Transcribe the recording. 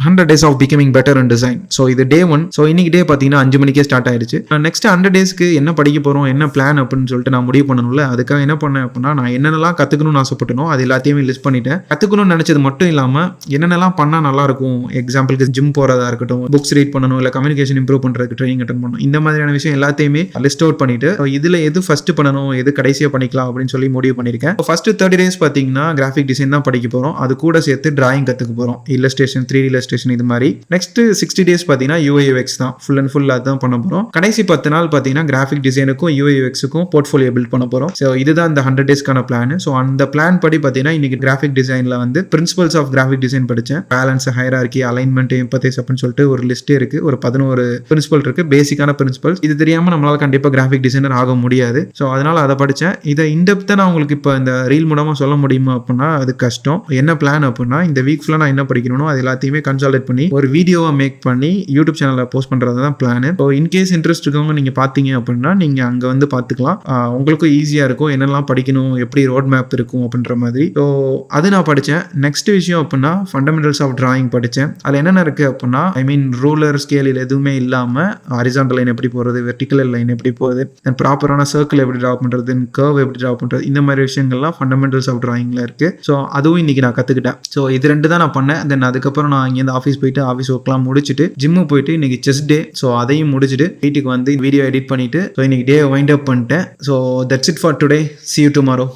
100 days of becoming better in design. So இது டே 1. So இன்னைக்கு டே பார்த்தீங்கன்னா 5 மணிக்கே ஸ்டார்ட் ஆயிடுச்சு. நெக்ஸ்ட் 100 டேஸ்க்கு என்ன படிக்க போகிறோம், என்ன பிளான் அப்படின்னு சொல்லிட்டு நான் முடிவு பண்ணணும்ல. அதுக்காக என்ன பண்ணேன் அப்படின்னா, நான் என்னென்னலாம் கற்றுக்கணும்னு ஆசைப்பட்டனோ அது எல்லாத்தையுமே லிஸ்ட் பண்ணிட்டேன். கற்றுக்கணும்னு நினச்சது மட்டும் இல்லாமல் என்னென்னலாம் பண்ணால் நல்லாயிருக்கும், எக்ஸாம்பிளுக்கு ஜிம் போகிறதா இருக்கட்டும், புக்ஸ் ரீட் பண்ணணும், இல்லை கம்யூனிகேஷன் இம்ப்ரூவ் பண்ணுறதுக்கு ட்ரைனிங் அட்டன் பண்ணணும், இந்த மாதிரியான விஷயம் எல்லாத்தையுமே லிஸ்ட் அவுட் பண்ணிட்டு இதில் எது ஃபர்ஸ்ட் பண்ணணும், எது கடைசியாக பண்ணிக்கலாம் அப்படின்னு சொல்லி முடிவு பண்ணியிருக்கேன். ஃபர்ஸ்ட் 30 டேஸ் பார்த்தீங்கன்னா கிராஃபிக் டிசைன் தான் படிக்க போகிறோம். அது கூட சேர்த்து டிராயிங் கற்றுக்க போகிறோம், இல்லஸ்ட்ரேஷன், 3D இல்லஸ்ட்ரேஷன் இது மாதிரி. நெக்ஸ்ட் 60 டேஸ் பார்த்தீங்கன்னா UI UX தான் ஃபுல் அண்ட் ஃபுல் அதான் பண்ண போகிறோம். கடைசி 10 நாள் பார்த்தீங்கன்னா கிராஃபிக் டிசைனுக்கும் UI UXக்கும் போர்ட்ஃபோலியோ பில்ட் பண்ண போகிறோம். ஸோ இதுதான் இந்த 100 டேஸ்க்கான பிளான். ஸோ அந்த பிளான் படி பார்த்தீங்கன்னா இன்னைக்கு கிராஃபிக் டிசைனில் வந்து பிரின்சிபல்ஸ் ஆஃப் கிராஃபிக் டிசைன் படித்தேன். பேலன்ஸ், ஹைரார்கி, அலைன்மெண்ட், எம்பத்தைஸ் அப்படின்னு சொல்லிட்டு ஒரு லிஸ்ட் இருக்குது. ஒரு 11 பிரின்சிபல் இருக்குது, பேசிக்கான பிரின்சிபல்ஸ். இது தெரியாமல் நம்மளால கண்டிப்பாக கிராஃபிக் டிசைனர் ஆக முடியாது. ஸோ அதனால அதை படித்தேன். இதை இன்டெப்த்தாக நான் உங்களுக்கு இப்போ இந்த ரீல் மூலமாக சொல்ல முடியுமா அப்படின்னா அது கஷ்டம். என்ன பிளான் அப்படின்னா, இந்த வீக் ஃபுல்லாக நான் என்ன படிக்கணும் அது எல்லாத்தையுமே கன்சால்டேட் பண்ணி ஒரு வீடியோவை மேக் பண்ணி யூடியூப் சேனலில் போஸ்ட் பண்ணுறது தான் பிளான். ஸோ இன்கேஸ் இன்ட்ரெஸ்ட் இருக்கவங்க நீங்கள் பார்த்தீங்க அப்படின்னா நீங்கள் அங்கே வந்து பார்த்துக்கலாம். உங்களுக்கும் ஈஸியாக இருக்கும் என்னெல்லாம் படிக்கணும், எப்படி ரோட் மேப் இருக்கும் அப்படின்ற மாதிரி. ஸோ அது நான் படித்தேன். நெக்ஸ்ட் விஷயம் அப்படின்னா ஃபண்டமெண்டல்ஸ் ஆஃப் டிராயிங் படித்தேன். அதில் என்னென்ன இருக்குது அப்படின்னா, ஐ மீன் ரூலர் ஸ்கேலில் எதுவுமே இல்லாமல் ஹாரிசான்டல் லைன் எப்படி போகிறது, வெர்டிக்கல் லைன் எப்படி போகுது, தென் ப்ராப்பரான சர்க்கிள் எப்படி ட்ரா பண்ணுறது, தென் கர்வ் எப்படி ட்ரா பண்ணுறது, இந்த மாதிரி விஷயங்கள்லாம் ஃபண்டமெண்டல்ஸ் ஆஃப் டிராயிங்கில் இருக்குது. ஸோ அதுவும் இன்றைக்கி நான் கற்றுக்கிட்டேன். ஸோ இது 2 தான் நான் பண்ணேன். தென் அதுக்கப்புறம் நான் இங்கேருந்து ஆஃபீஸ் போயிட்டு ஆஃபீஸ் ஒர்க்லாம் முடிச்சுட்டு ஜிம்மு போயிட்டு இன்றைக்கி செஸ் டே. ஸோ அதையும் முடிச்சுட்டு வீட்டுக்கு வந்து வீடியோ எடிட் பண்ணிவிட்டு ஸோ இன்றைக்கி டே வைண்ட் அப் பண்ணிட்டேன். So that's it for today. See you tomorrow.